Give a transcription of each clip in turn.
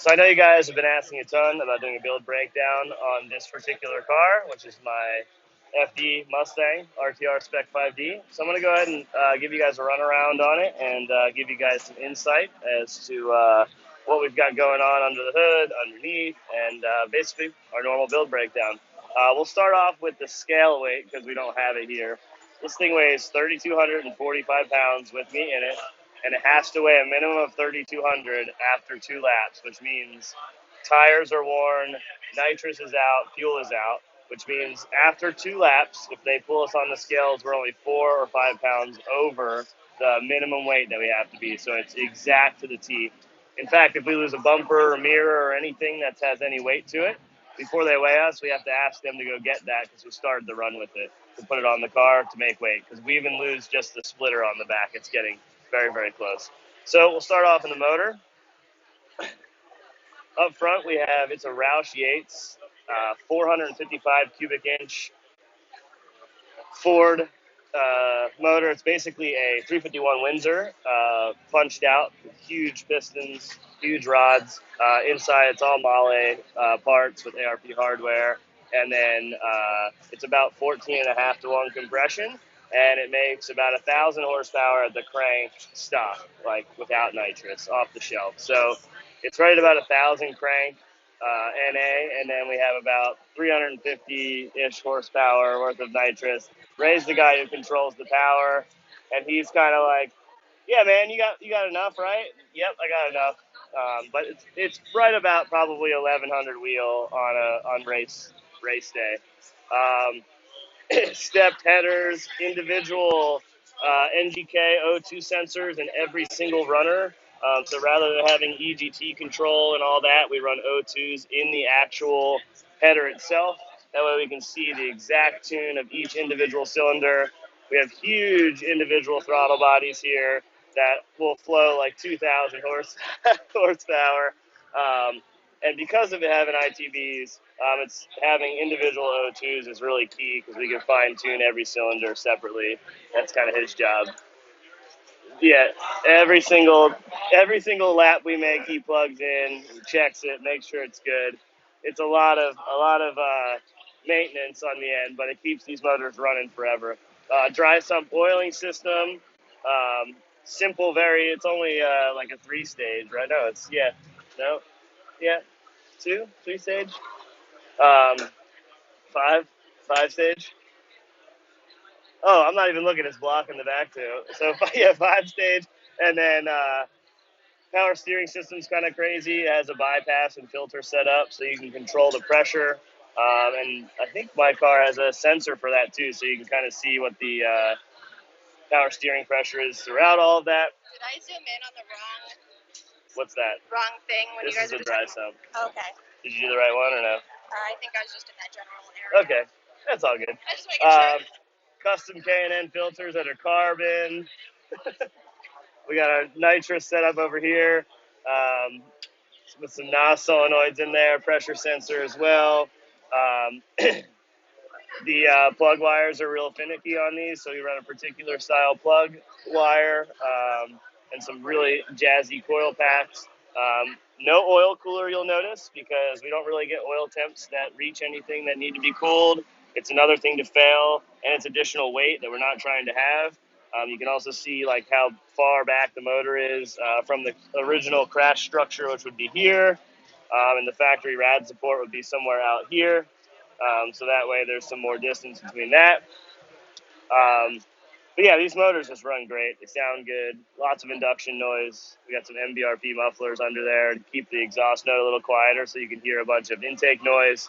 So I know you guys have been asking a ton about doing a build breakdown on this particular car, which is my FD Mustang RTR Spec 5D. So I'm going to go ahead and give you guys a run around on it and give you guys some insight as to what we've got going on under the hood, underneath, and basically our normal build breakdown. We'll start off with the scale weight because we don't have it here. This thing weighs 3,245 pounds with me in it, and it has to weigh a minimum of 3,200 after 2 laps, which means tires are worn, nitrous is out, fuel is out, which means after 2 laps, if they pull us on the scales, we're only 4 or 5 pounds over the minimum weight that we have to be. So it's exact to the T. In fact, if we lose a bumper or mirror or anything that has any weight to it, before they weigh us, we have to ask them to go get that because we started the run with it, to put it on the car to make weight. Because we even lose just the splitter on the back. It's getting very, very close. So we'll start off in the motor. Up front, we have, it's a Roush Yates 455 cubic inch Ford motor. It's basically a 351 Windsor, punched out with huge pistons, huge rods. Inside, it's all Mahle parts with ARP hardware. And then it's about 14.5 to 1 compression. And it makes about 1,000 horsepower at the crank stock, like without nitrous, off the shelf. So it's right at about 1,000 crank NA, and then we have about 350-ish horsepower worth of nitrous. Ray's the guy who controls the power, and he's kind of like, yeah, man, you got enough, right? Yep, I got enough. But it's right about probably 1,100 wheel on race day. Stepped headers, individual NGK O2 sensors in every single runner. So rather than having EGT control and all that, we run O2s in the actual header itself. That way we can see the exact tune of each individual cylinder. We have huge individual throttle bodies here that will flow like 2,000 horsepower. And because of it having ITBs, it's having individual O2s is really key because we can fine tune every cylinder separately. That's kind of his job. Yeah, every single lap we make, he plugs in, checks it, makes sure it's good. It's a lot of maintenance on the end, but it keeps these motors running forever. Dry sump oiling system, simple, it's only like a 3-stage, right? No, three stage, five stage. Oh, I'm not even looking at this block in the back too. So yeah, 5-stage, and then power steering system's kind of crazy. It has a bypass and filter set up, so you can control the pressure. And I think my car has a sensor for that too, so you can kind of see what the power steering pressure is throughout all of that. Did I zoom in on the wrong? What's that? Wrong thing when this you guys is are the dry sump. Okay. Did you do the right one or no? I think I was just in that general area. Okay, that's all good. I just making sure. Custom K&N filters that are carbon. We got our nitrous set up over here with some NOS solenoids in there, pressure sensor as well. The plug wires are real finicky on these, so we run a particular style plug wire and some really jazzy coil packs. No oil cooler, you'll notice, because we don't really get oil temps that reach anything that need to be cooled. It's another thing to fail, and it's additional weight that we're not trying to have. You can also see like how far back the motor is from the original crash structure, which would be here, and the factory rad support would be somewhere out here. So that way there's some more distance between that. But yeah, these motors just run great. They sound good. Lots of induction noise. We got some MBRP mufflers under there to keep the exhaust note a little quieter so you can hear a bunch of intake noise.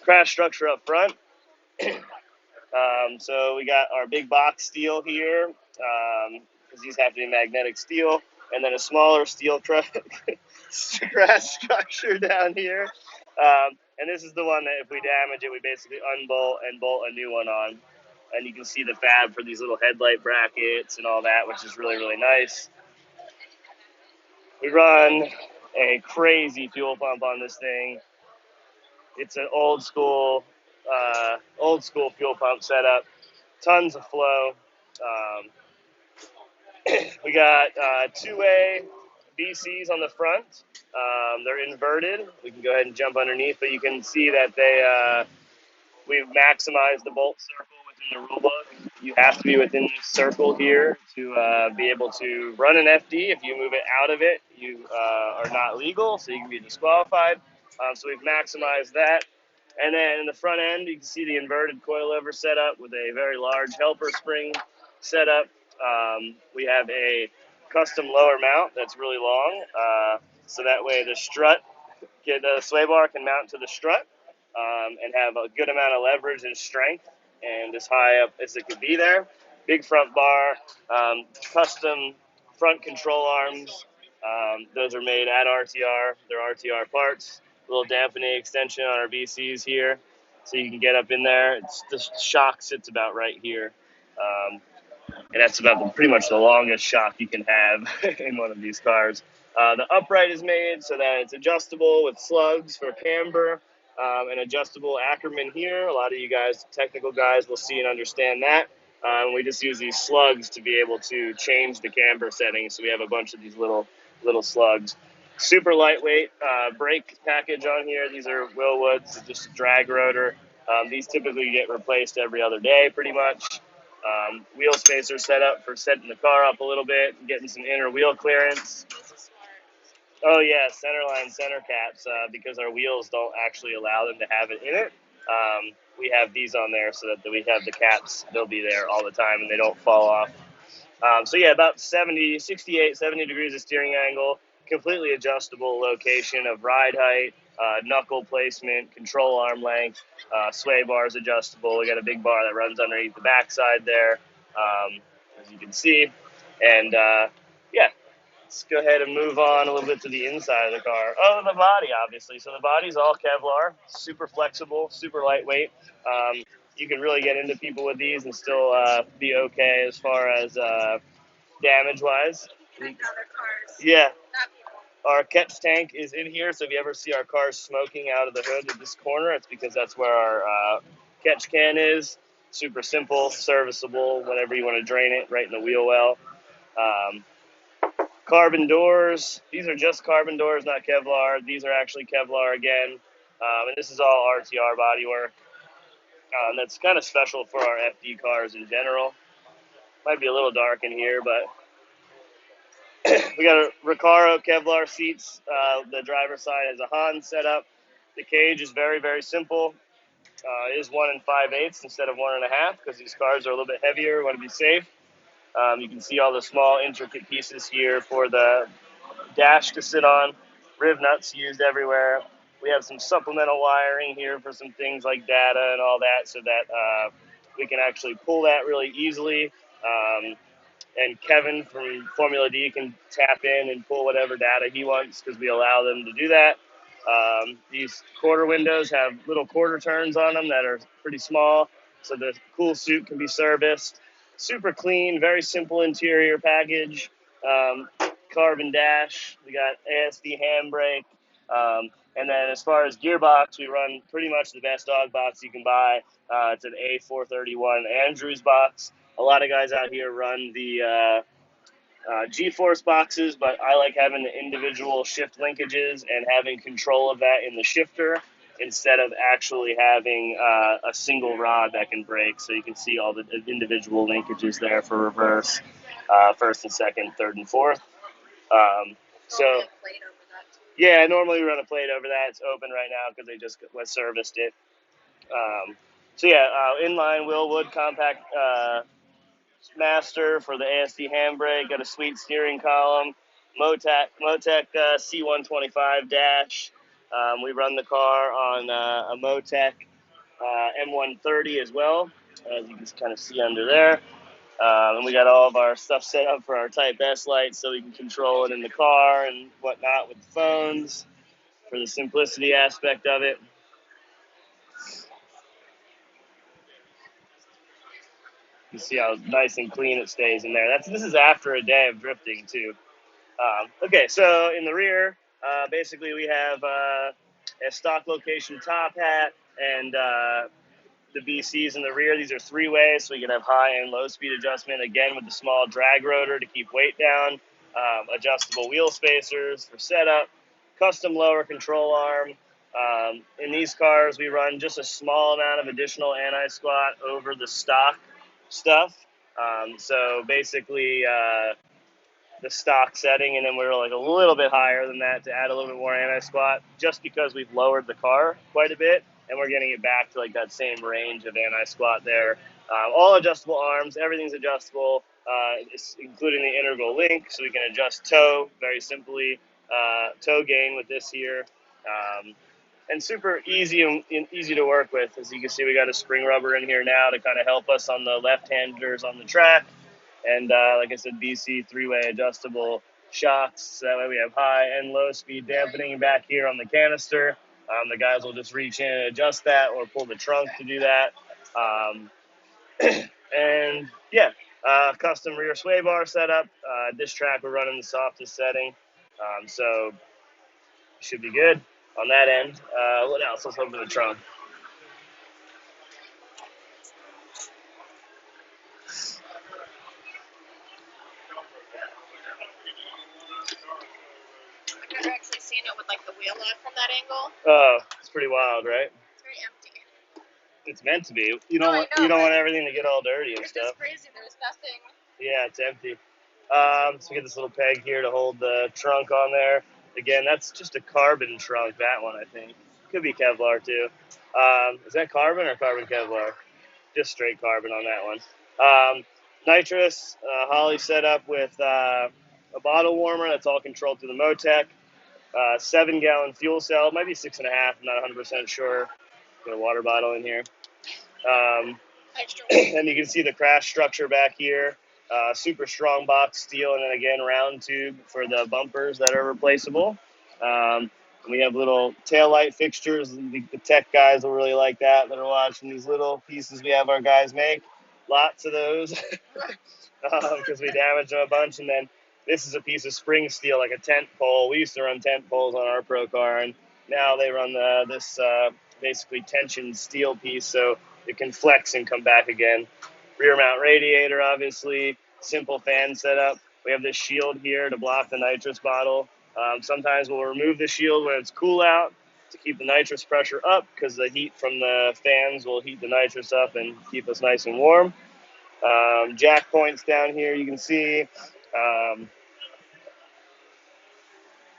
Crash structure up front. So we got our big box steel here because these have to be magnetic steel. And then a smaller steel crash structure down here. And this is the one that if we damage it, we basically unbolt and bolt a new one on. And you can see the fab for these little headlight brackets and all that, which is really, really nice. We run a crazy fuel pump on this thing. It's an old school fuel pump setup. Tons of flow. We got 2-way BCs on the front. They're inverted. We can go ahead and jump underneath, but you can see that we've maximized the bolt circle within the rule book. You have to be within this circle here to be able to run an FD. If you move it out of it, you are not legal, so you can be disqualified. So we've maximized that. And then in the front end, you can see the inverted coilover setup with a very large helper spring setup. We have a custom lower mount that's really long, so that way the sway bar can mount to the strut and have a good amount of leverage and strength and as high up as it could be there. Big front bar, custom front control arms. Those are made at RTR. They're RTR parts. A little dampening extension on our BCs here, so you can get up in there. The shock sits about right here. And that's about pretty much the longest shock you can have in one of these cars. The upright is made so that it's adjustable with slugs for camber, and adjustable Ackerman here. A lot of you guys, technical guys, will see and understand that. We just use these slugs to be able to change the camber settings. So we have a bunch of these little slugs. Super lightweight brake package on here. These are Willwoods, just a drag rotor. These typically get replaced every other day, pretty much. Wheel spacer set up for setting the car up a little bit, getting some inner wheel clearance. Oh yeah, centerline center caps, because our wheels don't actually allow them to have it in it. We have these on there so that we have the caps. They'll be there all the time and they don't fall off. So yeah, about 68, 70 degrees of steering angle, completely adjustable location of ride height, knuckle placement, control arm length, sway bars adjustable. We got a big bar that runs underneath the backside there, as you can see. And yeah, let's go ahead and move on a little bit to the inside of the car. Oh, the body, obviously. So the body's all Kevlar, super flexible, super lightweight. You can really get into people with these and still be okay as far as damage-wise. Yeah. Our catch tank is in here, so if you ever see our cars smoking out of the hood at this corner, it's because that's where our catch can is. Super simple, serviceable, whenever you want to drain it, right in the wheel well. Carbon doors. These are just carbon doors, not Kevlar. These are actually Kevlar again. And this is all RTR bodywork. That's kind of special for our FD cars in general. Might be a little dark in here, but we got a Recaro Kevlar seats. The driver's side has a Han setup. The cage is very, very simple. It is 1 5/8 instead of 1 1/2 because these cars are a little bit heavier. We want to be safe. You can see all the small intricate pieces here for the dash to sit on. Riv nuts used everywhere. We have some supplemental wiring here for some things like data and all that, so that we can actually pull that really easily. And Kevin from Formula D can tap in and pull whatever data he wants because we allow them to do that. These quarter windows have little quarter turns on them that are pretty small, so the cool suit can be serviced. Super clean, very simple interior package. Carbon dash. We got ASD handbrake. And then as far as gearbox, we run pretty much the best dog box you can buy. It's an A431 Andrews box. A lot of guys out here run the G-force boxes, but I like having the individual shift linkages and having control of that in the shifter instead of actually having a single rod that can break. So you can see all the individual linkages there for reverse, first and second, third and fourth. So yeah, normally we run a plate over that. It's open right now because they just serviced it. So yeah, inline Willwood compact master for the ASD handbrake. Got a sweet steering column. Motec C125 dash. We run the car on a Motec M130 as well, as you can kind of see under there. And we got all of our stuff set up for our Type S lights so we can control it in the car and whatnot with the phones for the simplicity aspect of it. You see how nice and clean it stays in there. This is after a day of drifting too. Okay, so in the rear, basically we have a stock location top hat and the BCs in the rear. These are 3-way, so we can have high and low speed adjustment, again with the small drag rotor to keep weight down. adjustable wheel spacers for setup, custom lower control arm. In these cars, we run just a small amount of additional anti-squat over the stock stuff. So basically, the stock setting, and then we're like a little bit higher than that to add a little bit more anti-squat, just because we've lowered the car quite a bit, and we're getting it back to like that same range of anti-squat there. All adjustable arms, everything's adjustable, including the integral link, so we can adjust toe very simply, toe gain with this here. And super easy and easy to work with. As you can see, we got a spring rubber in here now to kind of help us on the left-handers on the track. And like I said, BC three-way adjustable shocks. So that way we have high and low speed dampening back here on the canister. The guys will just reach in and adjust that, or pull the trunk to do that. And yeah, custom rear sway bar setup. This track we're running the softest setting, so should be good on that end. What else? Let's open the trunk. I've never actually seen it with like the wheel off from that angle. Oh, it's pretty wild, right? It's very empty. It's meant to be. You don't want everything to get all dirty and stuff. It's crazy. There's nothing. Yeah, it's empty. So we get this little peg here to hold the trunk on there. Again, that's just a carbon trunk, that one, I think. Could be Kevlar, too. Is that carbon or carbon Kevlar? Just straight carbon on that one. Nitrous, Holly set up with a bottle warmer that's all controlled through the Motec. 7-gallon fuel cell. It might be 6.5. I'm not 100% sure. Got a water bottle in here. And you can see the crash structure back here. Super strong box steel, and then again round tube for the bumpers that are replaceable. We have little tail light fixtures. The tech guys will really like that are watching these little pieces we have our guys make. Lots of those because we damage them a bunch. And then this is a piece of spring steel, like a tent pole. We used to run tent poles on our Pro car, and now they run this basically tension steel piece, so it can flex and come back again. Rear mount radiator, obviously. Simple fan setup. We have this shield here to block the nitrous bottle. Sometimes we'll remove the shield when it's cool out to keep the nitrous pressure up, because the heat from the fans will heat the nitrous up and keep us nice and warm. Jack points down here, you can see.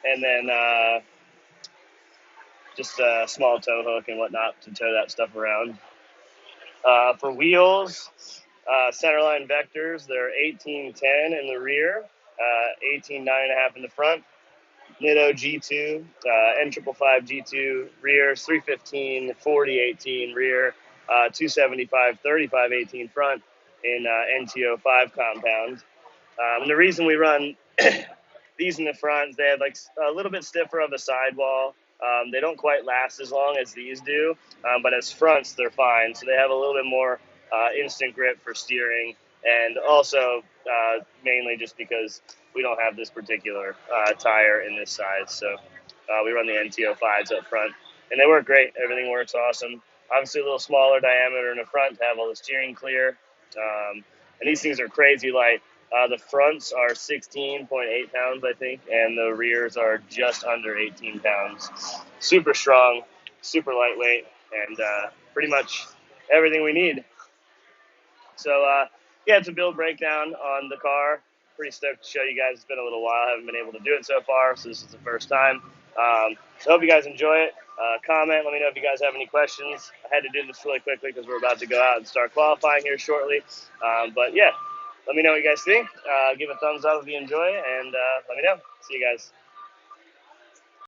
And then just a small tow hook and whatnot to tow that stuff around. For wheels, centerline vectors, they're 1810 in the rear, 18.9.5 in the front. Nitto G2, N555 G2 rear, 315 4018 rear, 275 3518 front in NTO5 compound. And the reason we run these in the front, they have like a little bit stiffer of a sidewall. They don't quite last as long as these do, but as fronts, they're fine. So they have a little bit more instant grip for steering, and also mainly just because we don't have this particular tire in this size. So we run the NTO5s up front, and they work great. Everything works awesome. Obviously a little smaller diameter in the front to have all the steering clear. And these things are crazy light. The fronts are 16.8 pounds, I think, and the rears are just under 18 pounds. Super strong, super lightweight, and pretty much everything we need. So, yeah, it's a build breakdown on the car. Pretty stoked to show you guys. It's been a little while. I haven't been able to do it so far, so this is the first time. So hope you guys enjoy it. Comment. Let me know if you guys have any questions. I had to do this really quickly because we're about to go out and start qualifying here shortly. But, yeah. Let me know what you guys think. Give a thumbs up if you enjoy it, and let me know. See you guys.